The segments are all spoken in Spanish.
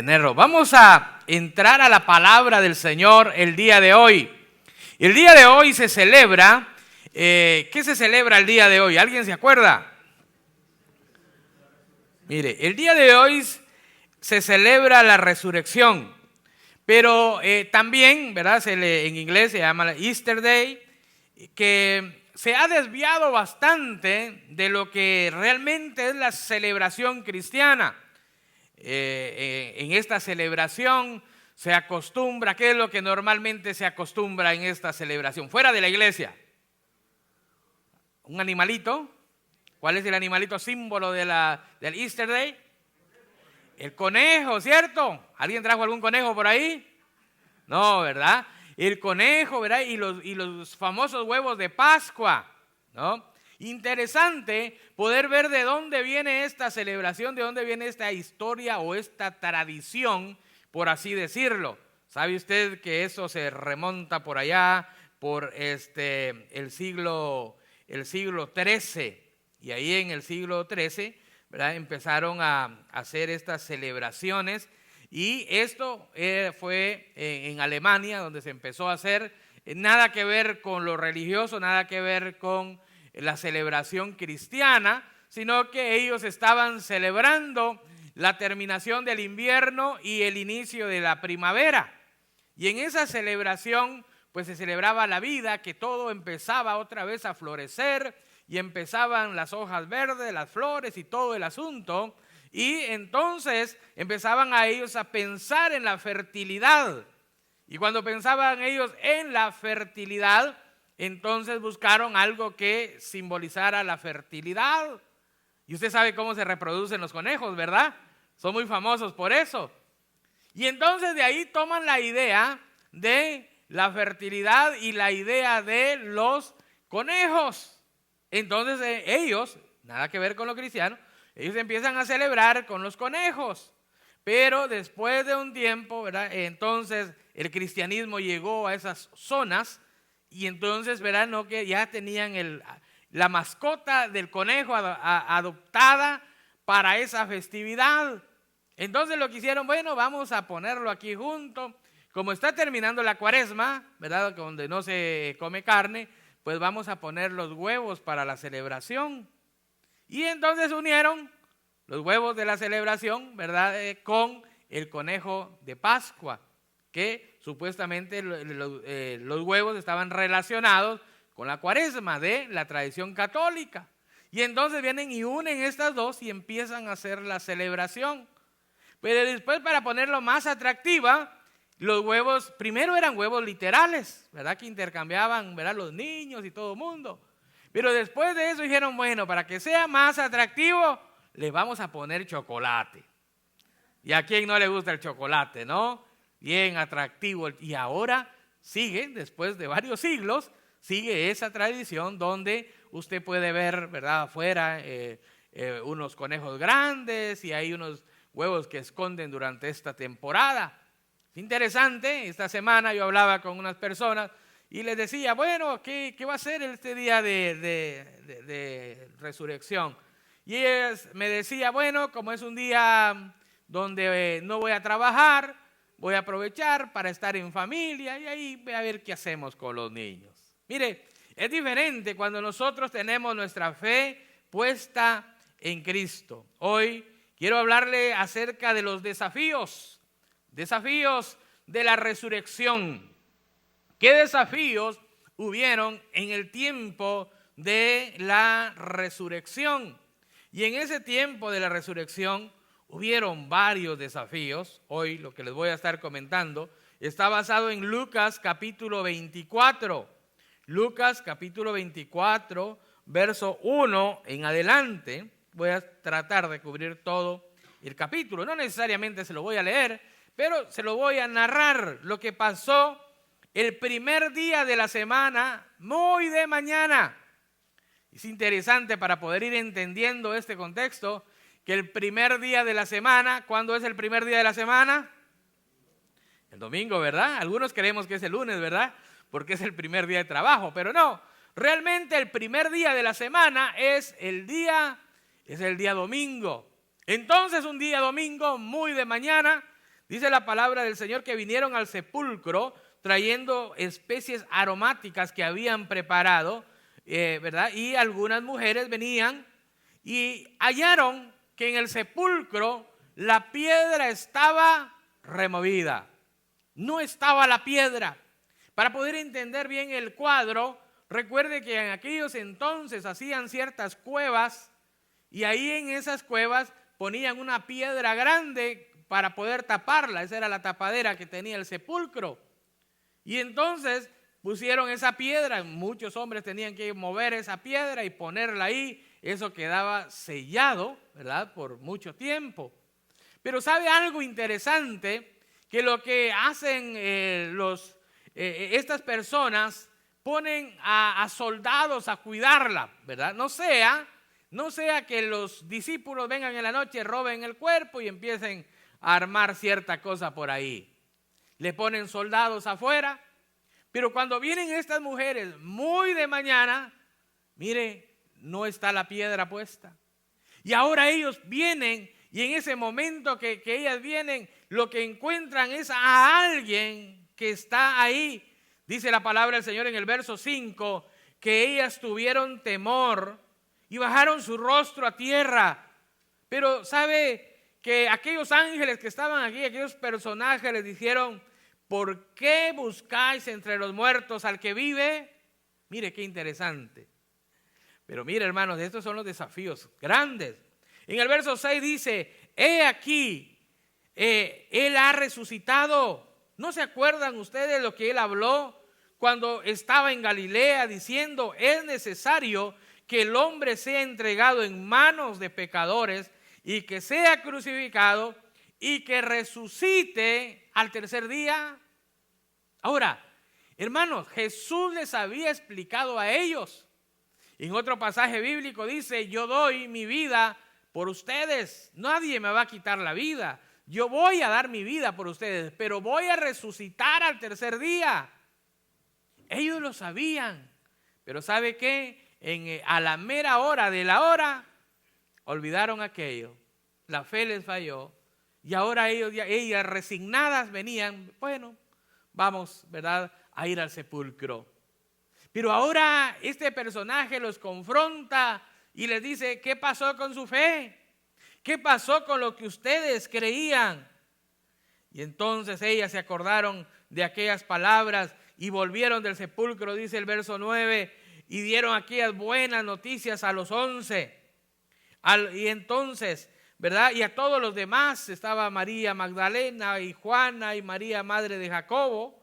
Vamos a entrar a la palabra del Señor el día de hoy. El día de hoy se celebra, ¿qué se celebra el día de hoy? ¿Alguien se acuerda? Mire, el día de hoy se celebra la resurrección, pero también, ¿verdad? En inglés se llama Easter Day, que se ha desviado bastante de lo que realmente es la celebración cristiana. En esta celebración se acostumbra, ¿qué es lo que normalmente se acostumbra en esta celebración? Fuera de la iglesia, un animalito. ¿Cuál es el animalito símbolo del Easter Day? El conejo, ¿cierto? ¿Alguien trajo algún conejo por ahí? No, ¿verdad? El conejo, ¿verdad? Y los famosos huevos de Pascua, ¿no? Interesante poder ver de dónde viene esta celebración, de dónde viene esta historia o esta tradición, por así decirlo. ¿Sabe usted que eso se remonta por allá, por el siglo XIII? Y ahí en el siglo XIII, ¿verdad?, empezaron a hacer estas celebraciones. Y esto fue en Alemania, donde se empezó a hacer, nada que ver con lo religioso, nada que ver con la celebración cristiana, sino que ellos estaban celebrando la terminación del invierno y el inicio de la primavera. Y en esa celebración, pues se celebraba la vida, que todo empezaba otra vez a florecer y empezaban las hojas verdes, las flores y todo el asunto. Y entonces empezaban a ellos a pensar en la fertilidad. Y cuando pensaban ellos en la fertilidad, entonces buscaron algo que simbolizara la fertilidad. Y usted sabe cómo se reproducen los conejos, ¿verdad? Son muy famosos por eso. Y entonces de ahí toman la idea de la fertilidad y la idea de los conejos. Entonces ellos, nada que ver con lo cristiano, ellos empiezan a celebrar con los conejos. Pero después de un tiempo, ¿verdad?, entonces el cristianismo llegó a esas zonas. Y entonces verán, ¿no?, que ya tenían la mascota del conejo adoptada para esa festividad. Entonces lo que hicieron, bueno, vamos a ponerlo aquí junto. Como está terminando la cuaresma, ¿verdad?, donde no se come carne, pues vamos a poner los huevos para la celebración. Y entonces unieron los huevos de la celebración, ¿verdad?, con el conejo de Pascua, que supuestamente los huevos estaban relacionados con la cuaresma de la tradición católica. Y entonces vienen y unen estas dos y empiezan a hacer la celebración. Pero después, para ponerlo más atractiva, los huevos, primero eran huevos literales, ¿verdad?, que intercambiaban, ¿verdad?, los niños y todo el mundo. Pero después de eso dijeron, bueno, para que sea más atractivo, le vamos a poner chocolate. ¿Y a quién no le gusta el chocolate, no? Bien atractivo. Y ahora sigue, después de varios siglos, sigue esa tradición donde usted puede ver, ¿verdad?, afuera unos conejos grandes y hay unos huevos que esconden durante esta temporada. Es interesante. Esta semana yo hablaba con unas personas y les decía, bueno, ¿qué va a ser este día de resurrección? Y ellos me decían, bueno, como es un día donde no voy a trabajar, voy a aprovechar para estar en familia y ahí voy a ver qué hacemos con los niños. Mire, es diferente cuando nosotros tenemos nuestra fe puesta en Cristo. Hoy quiero hablarle acerca de los desafíos de la resurrección. ¿Qué desafíos hubieron en el tiempo de la resurrección? Y en ese tiempo de la resurrección hubieron varios desafíos. Hoy lo que les voy a estar comentando está basado en Lucas capítulo 24. Lucas capítulo 24, verso 1 en adelante. Voy a tratar de cubrir todo el capítulo. No necesariamente se lo voy a leer, pero se lo voy a narrar lo que pasó el primer día de la semana, muy de mañana. Es interesante para poder ir entendiendo este contexto, que el primer día de la semana, ¿cuándo es el primer día de la semana? El domingo, ¿verdad? Algunos creemos que es el lunes, ¿verdad?, porque es el primer día de trabajo, pero no. Realmente el primer día de la semana es el día domingo. Entonces un día domingo, muy de mañana, Dice la palabra del Señor que vinieron al sepulcro trayendo especies aromáticas que habían preparado, ¿verdad? Y algunas mujeres venían y hallaron que en el sepulcro la piedra estaba removida. No estaba la piedra. Para poder entender bien el cuadro, recuerde que en aquellos entonces hacían ciertas cuevas y ahí en esas cuevas ponían una piedra grande para poder taparla. Esa era la tapadera que tenía el sepulcro. Y entonces pusieron esa piedra, muchos hombres tenían que mover esa piedra y ponerla ahí. Eso quedaba sellado, ¿verdad?, por mucho tiempo. Pero ¿sabe algo interesante? Que lo que hacen estas personas ponen a soldados a cuidarla, ¿verdad? No sea que los discípulos vengan en la noche, roben el cuerpo y empiecen a armar cierta cosa por ahí. Le ponen soldados afuera, pero cuando vienen estas mujeres muy de mañana, mire, no está la piedra puesta. Y ahora ellos vienen y en ese momento que ellas vienen, lo que encuentran es a alguien que está ahí. Dice la palabra del Señor en el verso 5, que ellas tuvieron temor y bajaron su rostro a tierra. Pero ¿sabe que aquellos ángeles que estaban aquí, aquellos personajes les dijeron: ¿por qué buscáis entre los muertos al que vive? Mire qué interesante. Pero mire, hermanos, estos son los desafíos grandes. En el verso 6 dice: he aquí, Él ha resucitado. ¿No se acuerdan ustedes lo que Él habló cuando estaba en Galilea diciendo: es necesario que el hombre sea entregado en manos de pecadores y que sea crucificado y que resucite al tercer día? Ahora, hermanos, Jesús les había explicado a ellos. En otro pasaje bíblico dice: yo doy mi vida por ustedes, nadie me va a quitar la vida. Yo voy a dar mi vida por ustedes, pero voy a resucitar al tercer día. Ellos lo sabían, pero ¿sabe qué? A la mera hora de la hora, olvidaron aquello. La fe les falló y ahora ellas resignadas venían, bueno, vamos, ¿verdad?, a ir al sepulcro. Pero ahora este personaje los confronta y les dice: ¿qué pasó con su fe? ¿Qué pasó con lo que ustedes creían? Y entonces ellas se acordaron de aquellas palabras y volvieron del sepulcro, dice el verso 9, y dieron aquellas buenas noticias a los 11. Y entonces, ¿verdad?, y a todos los demás, estaba María Magdalena y Juana y María, madre de Jacobo.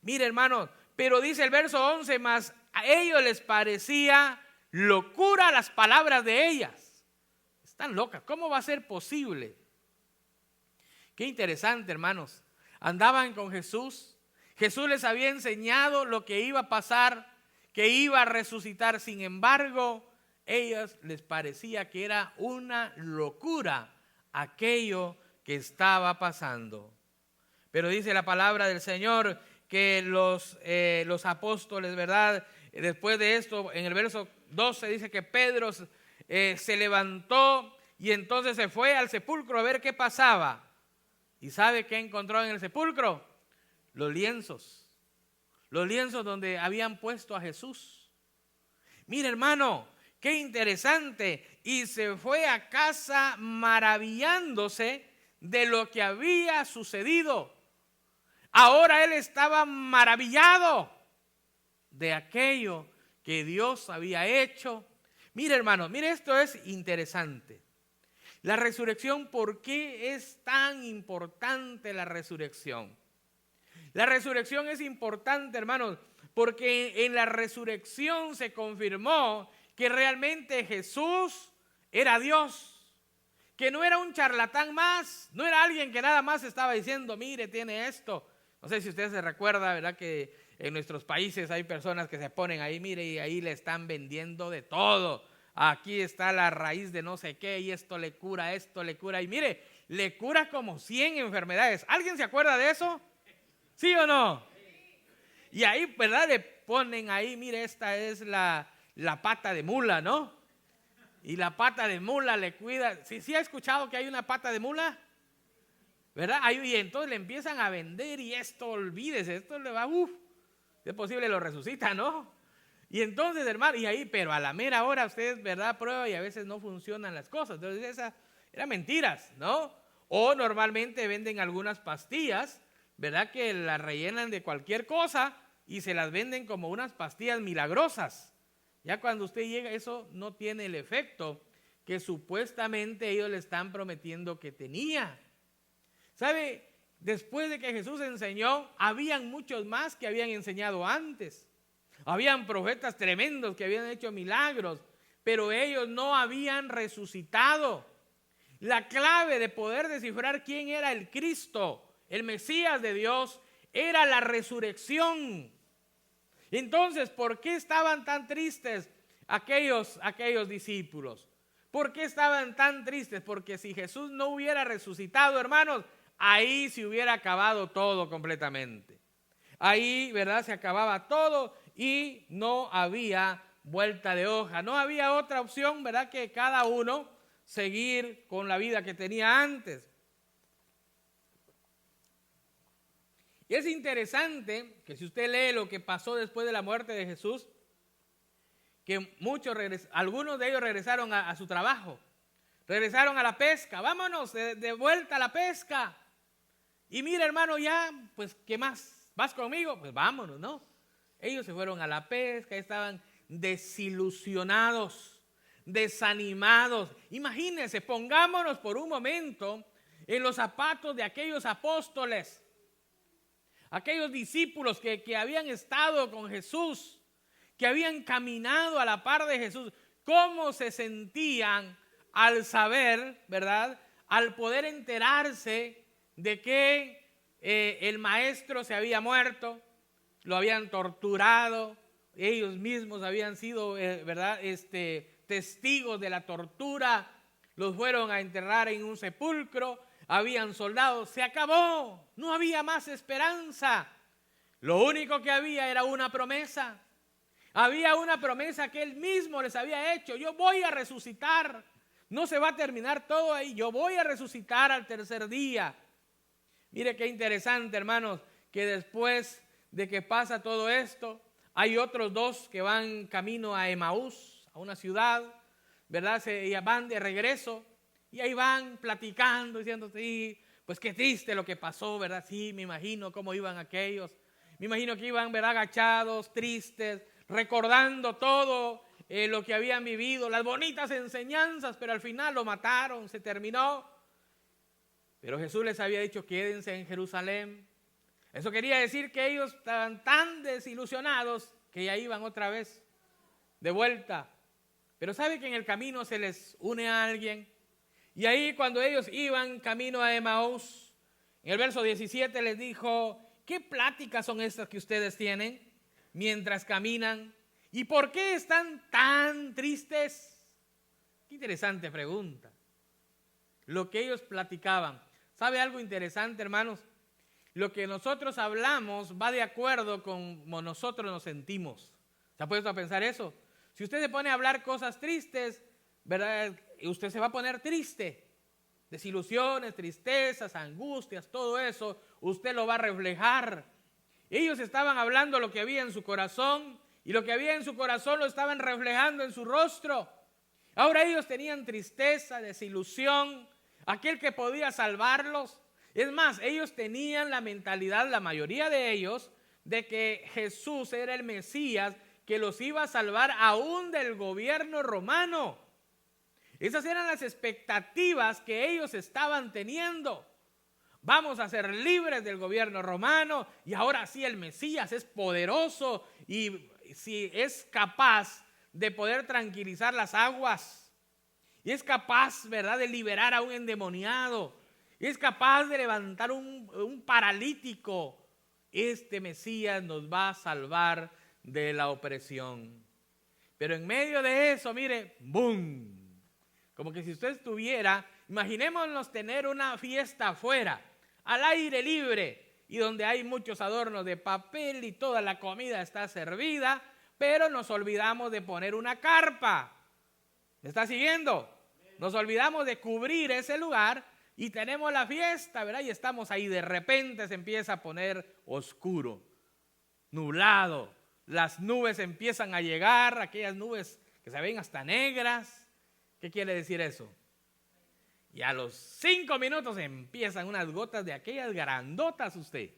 Mire, hermanos, pero dice el verso 11, más a ellos les parecía locura las palabras de ellas. Están locas, ¿cómo va a ser posible? Qué interesante, hermanos. Andaban con Jesús. Jesús les había enseñado lo que iba a pasar, que iba a resucitar. Sin embargo, ellos les parecía que era una locura aquello que estaba pasando. Pero dice la palabra del Señor que los apóstoles, ¿verdad?, después de esto, en el verso 12 dice que Pedro se levantó y entonces se fue al sepulcro a ver qué pasaba. ¿Y sabe qué encontró en el sepulcro? Los lienzos donde habían puesto a Jesús. Mira, hermano, qué interesante. Y se fue a casa maravillándose de lo que había sucedido. Ahora él estaba maravillado de aquello que Dios había hecho. Mire, hermano, mire, esto es interesante. La resurrección, ¿por qué es tan importante la resurrección? La resurrección es importante, hermanos, porque en la resurrección se confirmó que realmente Jesús era Dios, que no era un charlatán más, no era alguien que nada más estaba diciendo: mire, tiene esto. No sé si usted se recuerda, ¿verdad?, que en nuestros países hay personas que se ponen ahí, mire, y ahí le están vendiendo de todo. Aquí está la raíz de no sé qué, y esto le cura, y mire, le cura como 100 enfermedades. ¿Alguien se acuerda de eso? ¿Sí o no? Y ahí, ¿verdad?, le ponen ahí, mire, esta es la pata de mula, ¿no? Y la pata de mula le cuida. ¿Sí ha escuchado que hay una pata de mula? ¿verdad? Y entonces le empiezan a vender y esto, olvídese, esto le va, si es posible lo resucita, ¿no? Y entonces, hermano, y ahí, pero a la mera hora usted, ¿verdad? Prueba y a veces no funcionan las cosas. Entonces esas eran mentiras, ¿no? O normalmente venden algunas pastillas, ¿verdad? Que las rellenan de cualquier cosa y se las venden como unas pastillas milagrosas. Ya cuando usted llega, eso no tiene el efecto que supuestamente ellos le están prometiendo que tenía. ¿Sabe? Después de que Jesús enseñó, habían muchos más que habían enseñado antes. Habían profetas tremendos que habían hecho milagros, pero ellos no habían resucitado. La clave de poder descifrar quién era el Cristo, el Mesías de Dios, era la resurrección. Entonces, ¿por qué estaban tan tristes aquellos discípulos? ¿Por qué estaban tan tristes? Porque si Jesús no hubiera resucitado, hermanos, ahí se hubiera acabado todo completamente. Ahí, ¿verdad? Se acababa todo y no había vuelta de hoja. No había otra opción, ¿verdad? Que cada uno seguir con la vida que tenía antes. Y es interesante que si usted lee lo que pasó después de la muerte de Jesús, que algunos de ellos regresaron a su trabajo, regresaron a la pesca, vámonos de vuelta a la pesca. Y mira, hermano, ya, pues, ¿qué más? ¿Vas conmigo? Pues vámonos, ¿no? Ellos se fueron a la pesca, estaban desilusionados, desanimados. Imagínense, pongámonos por un momento en los zapatos de aquellos apóstoles, aquellos discípulos que habían estado con Jesús, que habían caminado a la par de Jesús. ¿Cómo se sentían al saber, verdad? Al poder enterarse de que el maestro se había muerto, lo habían torturado, ellos mismos habían sido, ¿verdad? Testigos de la tortura, los fueron a enterrar en un sepulcro, habían soldados, se acabó, no había más esperanza. Lo único que había era una promesa. Había una promesa que él mismo les había hecho: yo voy a resucitar, no se va a terminar todo ahí, yo voy a resucitar al tercer día. Mire qué interesante, hermanos, que después de que pasa todo esto, hay otros dos que van camino a Emaús, a una ciudad, ¿verdad? Van de regreso y ahí van platicando, diciendo, sí, pues qué triste lo que pasó, ¿verdad? Sí, me imagino cómo iban aquellos. Me imagino que iban, ¿verdad? Agachados, tristes, recordando todo lo que habían vivido, las bonitas enseñanzas, pero al final lo mataron, se terminó. Pero Jesús les había dicho, quédense en Jerusalén. Eso quería decir que ellos estaban tan desilusionados que ya iban otra vez de vuelta. Pero sabe que en el camino se les une a alguien. Y ahí cuando ellos iban camino a Emaús, en el verso 17 les dijo, ¿qué pláticas son estas que ustedes tienen mientras caminan? ¿Y por qué están tan tristes? Qué interesante pregunta. Lo que ellos platicaban. ¿Sabe algo interesante, hermanos? Lo que nosotros hablamos va de acuerdo con como nosotros nos sentimos. ¿Se ha puesto a pensar eso? Si usted se pone a hablar cosas tristes, ¿verdad? Usted se va a poner triste. Desilusiones, tristezas, angustias, todo eso, usted lo va a reflejar. Ellos estaban hablando lo que había en su corazón y lo que había en su corazón lo estaban reflejando en su rostro. Ahora ellos tenían tristeza, desilusión, aquel que podía salvarlos. Es más, ellos tenían la mentalidad, la mayoría de ellos, de que Jesús era el Mesías que los iba a salvar aún del gobierno romano. Esas eran las expectativas que ellos estaban teniendo. Vamos a ser libres del gobierno romano y ahora sí el Mesías es poderoso y si es capaz de poder tranquilizar las aguas. Y es capaz, ¿verdad?, de liberar a un endemoniado. Y es capaz de levantar un paralítico. Este Mesías nos va a salvar de la opresión. Pero en medio de eso, mire, ¡boom! Como que si usted estuviera, imaginémonos tener una fiesta afuera, al aire libre, y donde hay muchos adornos de papel y toda la comida está servida, pero nos olvidamos de poner una carpa. ¿Me está siguiendo? Nos olvidamos de cubrir ese lugar y tenemos la fiesta, ¿verdad? Y estamos ahí, de repente se empieza a poner oscuro, nublado, las nubes empiezan a llegar, aquellas nubes que se ven hasta negras. ¿Qué quiere decir eso? Y a los 5 minutos empiezan unas gotas de aquellas grandotas usted.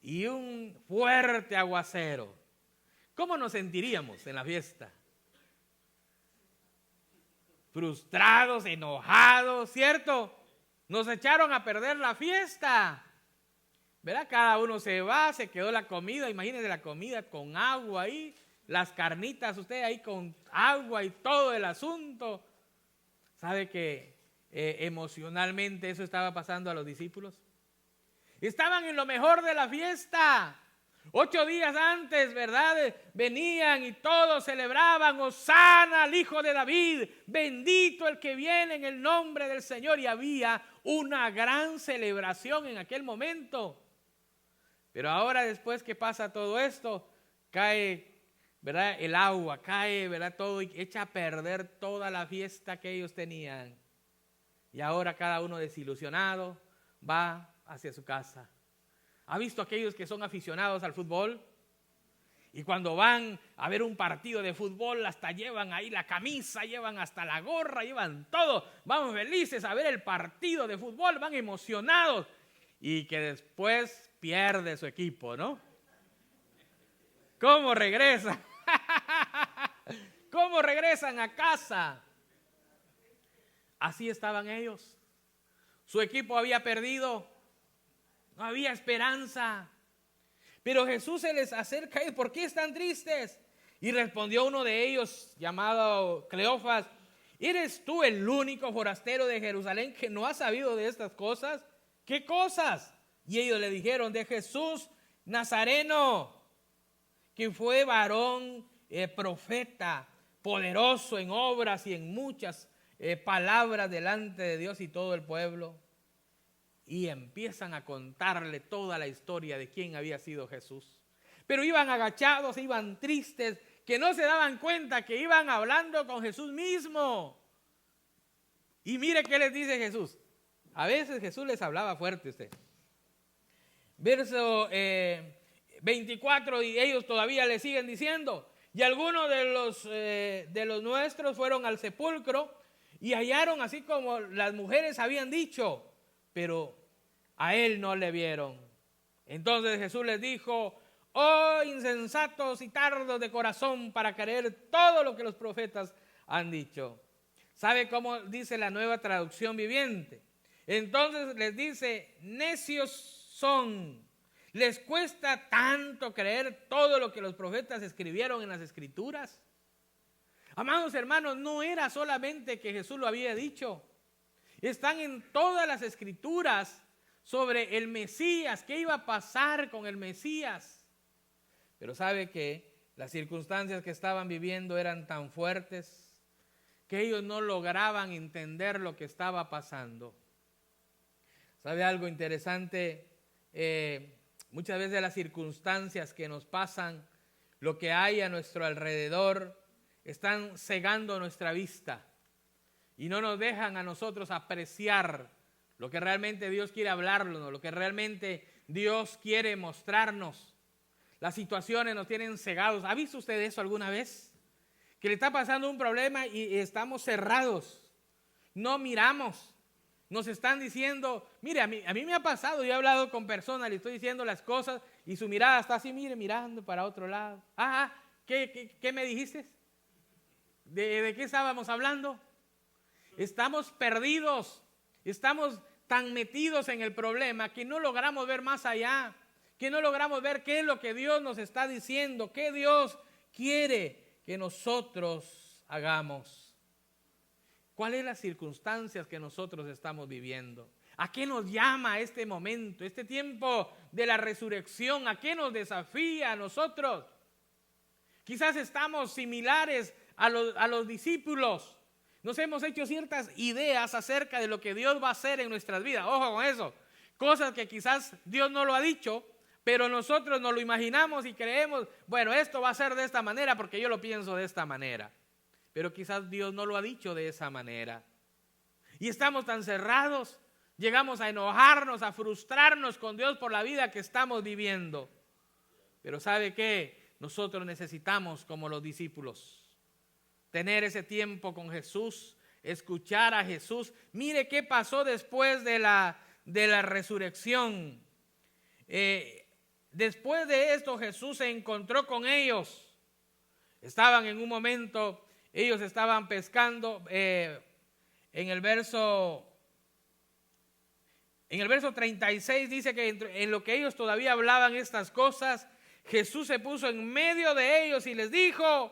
Y un fuerte aguacero. ¿Cómo nos sentiríamos en la fiesta? Frustrados, enojados, ¿cierto? Nos echaron a perder la fiesta. ¿Verdad? Cada uno se va, se quedó la comida. Imagínense la comida con agua ahí. Las carnitas, usted ahí con agua y todo el asunto. ¿Sabe que emocionalmente eso estaba pasando a los discípulos? Estaban en lo mejor de la fiesta. 8 días antes, ¿verdad? Venían y todos celebraban: Hosana al Hijo de David, bendito el que viene en el nombre del Señor. Y había una gran celebración en aquel momento. Pero ahora, después que pasa todo esto, cae, ¿verdad?, el agua, cae, ¿verdad?, todo, y echa a perder toda la fiesta que ellos tenían. Y ahora cada uno desilusionado va hacia su casa. ¿Ha visto aquellos que son aficionados al fútbol? Y cuando van a ver un partido de fútbol, hasta llevan ahí la camisa, llevan hasta la gorra, llevan todo. Van felices a ver el partido de fútbol, van emocionados. Y que después pierde su equipo, ¿no? ¿Cómo regresan? ¿Cómo regresan a casa? Así estaban ellos. Su equipo había perdido. No había esperanza. Pero Jesús se les acerca y: ¿por qué están tristes? Y respondió uno de ellos, llamado Cleofas: ¿eres tú el único forastero de Jerusalén que no ha sabido de estas cosas? ¿Qué cosas? Y ellos le dijeron: de Jesús Nazareno, que fue varón profeta, poderoso en obras y en muchas palabras delante de Dios y todo el pueblo. Y empiezan a contarle toda la historia de quién había sido Jesús. Pero iban agachados, iban tristes, que no se daban cuenta que iban hablando con Jesús mismo. Y mire qué les dice Jesús. A veces Jesús les hablaba fuerte a usted. Verso 24, y ellos todavía le siguen diciendo: y algunos de los nuestros fueron al sepulcro y hallaron así como las mujeres habían dicho, pero a él no le vieron. Entonces Jesús les dijo: oh insensatos y tardos de corazón para creer todo lo que los profetas han dicho. ¿Sabe cómo dice la Nueva Traducción Viviente? Entonces les dice: necios son. ¿Les cuesta tanto creer todo lo que los profetas escribieron en las Escrituras? Amados hermanos, no era solamente que Jesús lo había dicho. Están en todas las Escrituras sobre el Mesías, qué iba a pasar con el Mesías. Pero sabe que las circunstancias que estaban viviendo eran tan fuertes que ellos no lograban entender lo que estaba pasando. ¿Sabe algo interesante? Muchas veces las circunstancias que nos pasan, lo que hay a nuestro alrededor, están cegando nuestra vista y no nos dejan a nosotros apreciar lo que realmente Dios quiere hablarnos, lo que realmente Dios quiere mostrarnos. Las situaciones nos tienen cegados. ¿Ha visto usted eso alguna vez? Que le está pasando un problema y estamos cerrados, no miramos. Nos están diciendo, mire, a mí me ha pasado, yo he hablado con personas, le estoy diciendo las cosas y su mirada está así, mire, mirando para otro lado. ¿Qué me dijiste? ¿De qué estábamos hablando? Estamos perdidos, estamos tan metidos en el problema que no logramos ver más allá, que no logramos ver qué es lo que Dios nos está diciendo, qué Dios quiere que nosotros hagamos. ¿Cuáles son las circunstancias que nosotros estamos viviendo? ¿A qué nos llama este momento, este tiempo de la resurrección? ¿A qué nos desafía a nosotros? Quizás estamos similares a los discípulos. Nos hemos hecho ciertas ideas acerca de lo que Dios va a hacer en nuestras vidas. Ojo con eso. Cosas que quizás Dios no lo ha dicho, pero nosotros nos lo imaginamos y creemos, bueno, esto va a ser de esta manera porque yo lo pienso de esta manera. Pero quizás Dios no lo ha dicho de esa manera. y estamos tan cerrados. Llegamos a enojarnos, a frustrarnos con Dios por la vida que estamos viviendo. Pero ¿sabe qué? Nosotros necesitamos, como los discípulos, tener ese tiempo con Jesús, escuchar a Jesús. Mire qué pasó después de la resurrección. Después de esto Jesús se encontró con ellos. Estaban en un momento, ellos estaban pescando. En el verso 36 dice que en lo que ellos todavía hablaban estas cosas, Jesús se puso en medio de ellos y les dijo: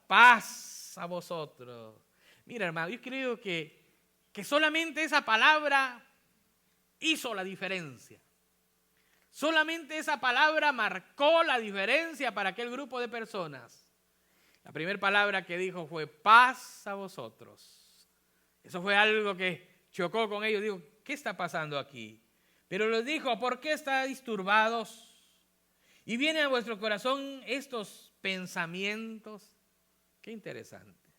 paz a vosotros. Mira, hermano, yo creo que solamente esa palabra hizo la diferencia. Solamente esa palabra marcó la diferencia para aquel grupo de personas. La primera palabra que dijo fue: paz a vosotros. Eso fue algo que chocó con ellos. Digo, ¿qué está pasando aquí? Pero les dijo: ¿por qué estáis turbados? Y vienen a vuestro corazón estos pensamientos. Qué interesante.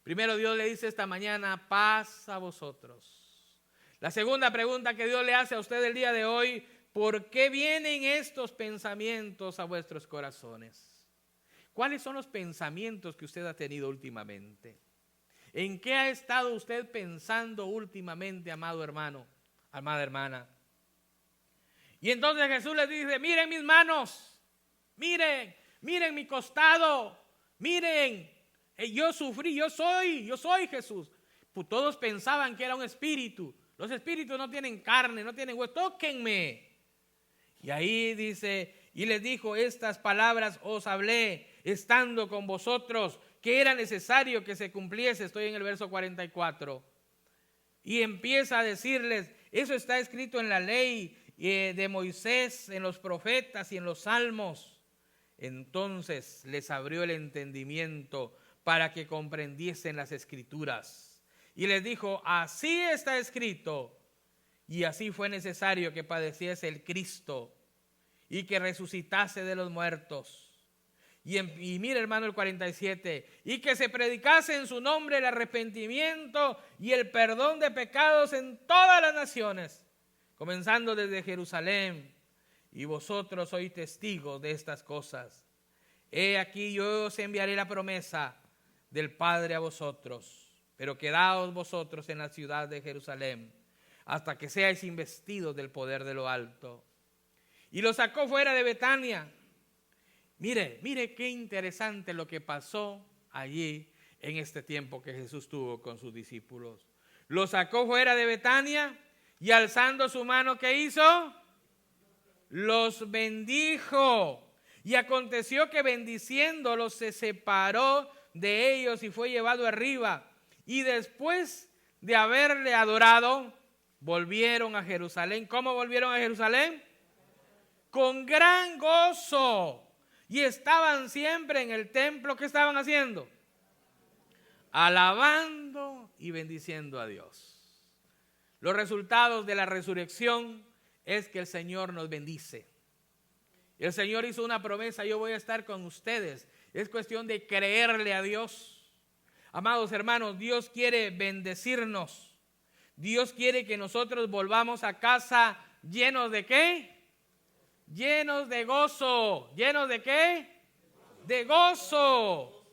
Primero Dios le dice esta mañana: paz a vosotros. La segunda pregunta que Dios le hace a usted el día de hoy: ¿por qué vienen estos pensamientos a vuestros corazones? ¿Cuáles son los pensamientos que usted ha tenido últimamente? ¿En qué ha estado usted pensando últimamente, amado hermano, amada hermana? Y entonces Jesús les dice: miren mis manos, miren mi costado, miren, yo sufrí, yo soy Jesús. Pues todos pensaban que era un espíritu. Los espíritus no tienen carne, no tienen hueso, tóquenme. Y ahí dice: y les dijo: estas palabras os hablé estando con vosotros, que era necesario que se cumpliese. Estoy en el verso 44. Y empieza a decirles: eso está escrito en la ley de Moisés, en los profetas y en los salmos. Entonces les abrió el entendimiento para que comprendiesen las escrituras. Y les dijo: así está escrito, y así fue necesario que padeciese el Cristo y que resucitase de los muertos. Y mire, hermano, el 47, y que se predicase en su nombre el arrepentimiento y el perdón de pecados en todas las naciones, comenzando desde Jerusalén, y vosotros sois testigos de estas cosas. He aquí, yo os enviaré la promesa del Padre a vosotros, pero quedaos vosotros en la ciudad de Jerusalén hasta que seáis investidos del poder de lo alto. Y lo sacó fuera de Betania. Mire qué interesante lo que pasó allí en este tiempo que Jesús tuvo con sus discípulos. Lo sacó fuera de Betania y alzando su mano, ¿qué hizo? Los bendijo. Y aconteció que bendiciéndolos se separó de ellos y fue llevado arriba. Y después de haberle adorado, volvieron a Jerusalén. ¿Cómo volvieron a Jerusalén? Con gran gozo. Y estaban siempre en el templo. ¿Qué estaban haciendo? Alabando y bendiciendo a Dios. Los resultados de la resurrección es que el Señor nos bendice. El Señor hizo una promesa: yo voy a estar con ustedes. Es cuestión de creerle a Dios. Amados hermanos, Dios quiere bendecirnos. Dios quiere que nosotros volvamos a casa llenos de ¿qué? Llenos de gozo. ¿Llenos de qué? De gozo.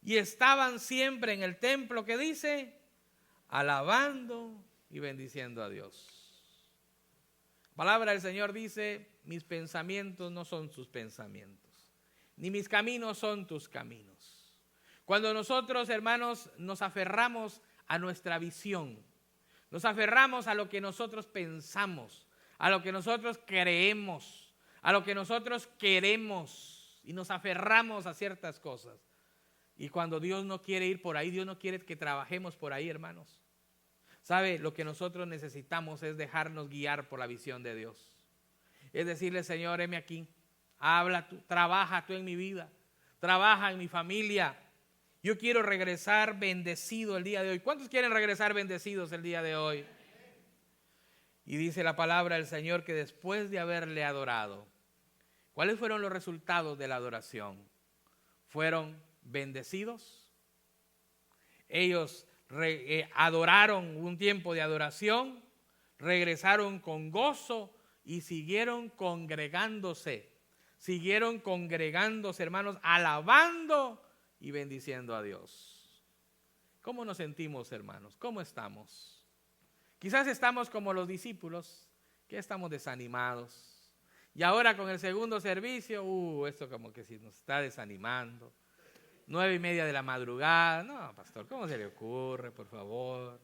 Y estaban siempre en el templo, ¿qué dice? Alabando y bendiciendo a Dios. La palabra del Señor dice: mis pensamientos no son tus pensamientos, ni mis caminos son tus caminos. Cuando nosotros, hermanos, nos aferramos a nuestra visión, nos aferramos a lo que nosotros pensamos, a lo que nosotros creemos, a lo que nosotros queremos, y nos aferramos a ciertas cosas. Y cuando Dios no quiere ir por ahí, Dios no quiere que trabajemos por ahí, hermanos. ¿Sabe? Lo que nosotros necesitamos es dejarnos guiar por la visión de Dios. Es decirle: Señor, heme aquí, habla tú, trabaja tú en mi vida, trabaja en mi familia. Yo quiero regresar bendecido el día de hoy. ¿Cuántos quieren regresar bendecidos el día de hoy? Y dice la palabra del Señor que después de haberle adorado, ¿cuáles fueron los resultados de la adoración? Fueron bendecidos. Ellos adoraron un tiempo de adoración, regresaron con gozo y siguieron congregándose. Siguieron congregándose, hermanos, alabando y bendiciendo a Dios. ¿Cómo nos sentimos, hermanos? ¿Cómo estamos? Quizás estamos como los discípulos, que estamos desanimados. Y ahora con el segundo servicio, esto como que sí nos está desanimando. 9:30 de la madrugada. No, pastor, ¿cómo se le ocurre, por favor?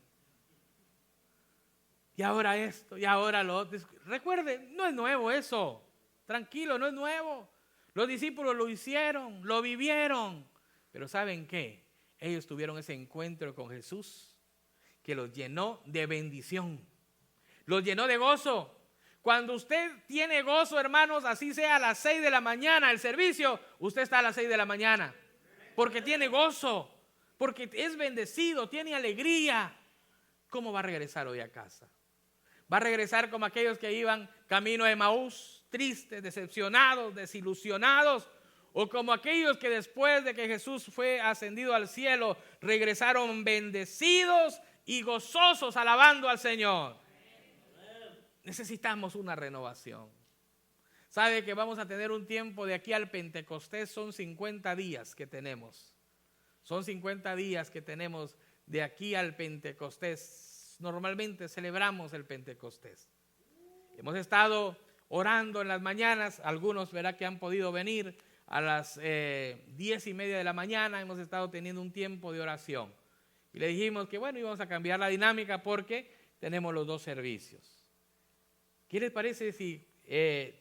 Y ahora esto, y ahora lo otro. Recuerde, no es nuevo eso. Tranquilo, no es nuevo. Los discípulos lo hicieron, lo vivieron. Pero ¿saben qué? Ellos tuvieron ese encuentro con Jesús que los llenó de bendición. Los llenó de gozo. Cuando usted tiene gozo, hermanos, así sea a las 6 de la mañana el servicio, usted está a las 6 de la mañana. Porque tiene gozo, porque es bendecido, tiene alegría. ¿Cómo va a regresar hoy a casa? Va a regresar como aquellos que iban camino a Emaús, tristes, decepcionados, desilusionados, o como aquellos que después de que Jesús fue ascendido al cielo, regresaron bendecidos y gozosos alabando al Señor. Necesitamos una renovación. Sabe que vamos a tener un tiempo de aquí al Pentecostés, son 50 días que tenemos. Son 50 días que tenemos de aquí al Pentecostés. Normalmente celebramos el Pentecostés. Hemos estado orando en las mañanas, algunos verá que han podido venir a las 10:30 de la mañana, hemos estado teniendo un tiempo de oración. Y le dijimos que bueno, íbamos a cambiar la dinámica porque tenemos los dos servicios. ¿Qué les parece si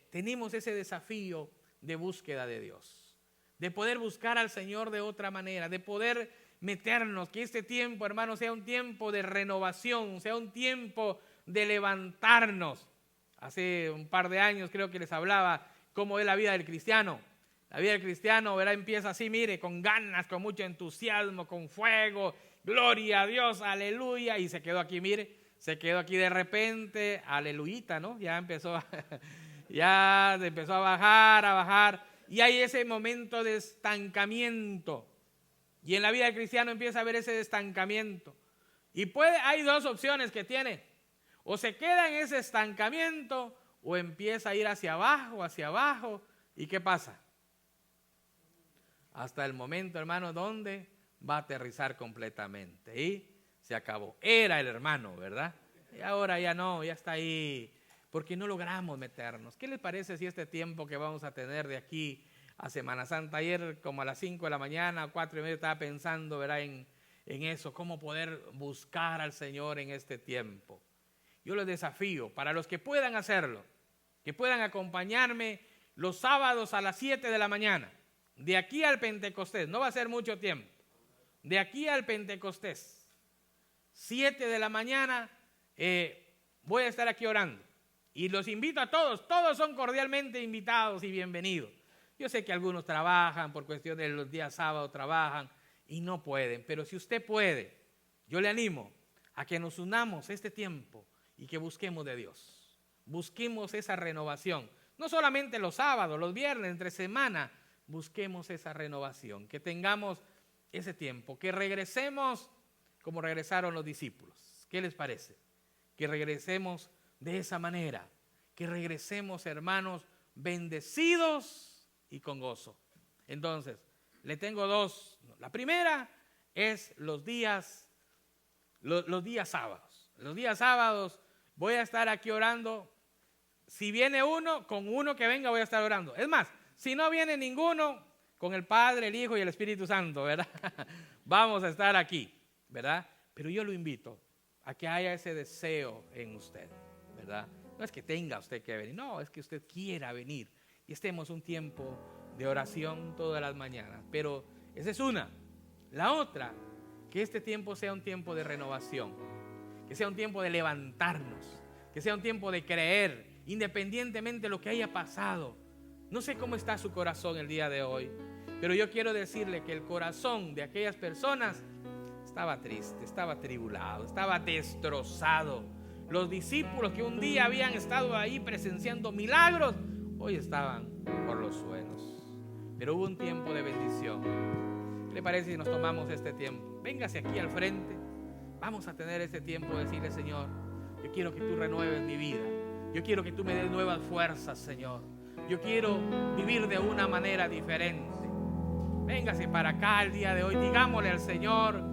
tenemos ese desafío de búsqueda de Dios? De poder buscar al Señor de otra manera, de poder meternos, que este tiempo, hermanos, sea un tiempo de renovación, sea un tiempo de levantarnos. Hace un par de años creo que les hablaba cómo es la vida del cristiano. La vida del cristiano, verá, empieza así, mire, con ganas, con mucho entusiasmo, con fuego, gloria a Dios, aleluya, y se quedó aquí, mire, se quedó aquí de repente, aleluyita, ¿no? Ya empezó a bajar, y hay ese momento de estancamiento. Y en la vida del cristiano empieza a haber ese estancamiento. Y hay dos opciones que tiene. O se queda en ese estancamiento o empieza a ir hacia abajo. ¿Y qué pasa? Hasta el momento, hermano, donde va a aterrizar completamente. Y se acabó. Era el hermano, ¿verdad? Y ahora ya no, ya está ahí. Porque no logramos meternos. ¿Qué les parece si este tiempo que vamos a tener de aquí a Semana Santa? Ayer como a las 5 de la mañana, 4:30, estaba pensando, ¿verdad?, en eso, cómo poder buscar al Señor en este tiempo. Yo les desafío, para los que puedan hacerlo, que puedan acompañarme los sábados a las 7 de la mañana, de aquí al Pentecostés, no va a ser mucho tiempo, de aquí al Pentecostés, 7 de la mañana, voy a estar aquí orando. Y los invito a todos son cordialmente invitados y bienvenidos. Yo sé que algunos trabajan, por cuestión de los días sábados trabajan y no pueden, pero si usted puede, yo le animo a que nos unamos este tiempo y que busquemos de Dios. Busquemos esa renovación, no solamente los sábados, los viernes, entre semana, busquemos esa renovación, que tengamos ese tiempo, que regresemos como regresaron los discípulos. ¿Qué les parece? Que regresemos de esa manera, que regresemos, hermanos, bendecidos y con gozo. Entonces, le tengo dos. La primera es los días sábados. Los días sábados voy a estar aquí orando. Si viene uno, con uno que venga voy a estar orando. Es más, si no viene ninguno, con el Padre, el Hijo y el Espíritu Santo, ¿verdad? Vamos a estar aquí, ¿verdad? Pero yo lo invito a que haya ese deseo en usted, ¿verdad? No es que tenga usted que venir, no, es que usted quiera venir y estemos un tiempo de oración todas las mañanas. Pero esa es una. La otra, que este tiempo sea un tiempo de renovación, que sea un tiempo de levantarnos, que sea un tiempo de creer, independientemente de lo que haya pasado. No sé cómo está su corazón el día de hoy, pero yo quiero decirle que el corazón de aquellas personas estaba triste, estaba atribulado, estaba destrozado. Los discípulos que un día habían estado ahí presenciando milagros, hoy estaban por los suelos. Pero hubo un tiempo de bendición. ¿Qué le parece si nos tomamos este tiempo? Véngase aquí al frente. Vamos a tener ese tiempo de decirle, Señor, yo quiero que tú renueves mi vida. Yo quiero que tú me des nuevas fuerzas, Señor. Yo quiero vivir de una manera diferente. Véngase para acá el día de hoy. Digámosle al Señor,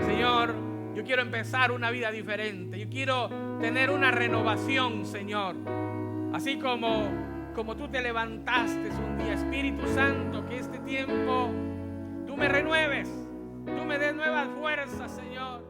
Señor, yo quiero empezar una vida diferente. Yo quiero tener una renovación, Señor. Así como tú te levantaste un día, Espíritu Santo, que este tiempo tú me renueves. Tú me des nuevas fuerzas, Señor.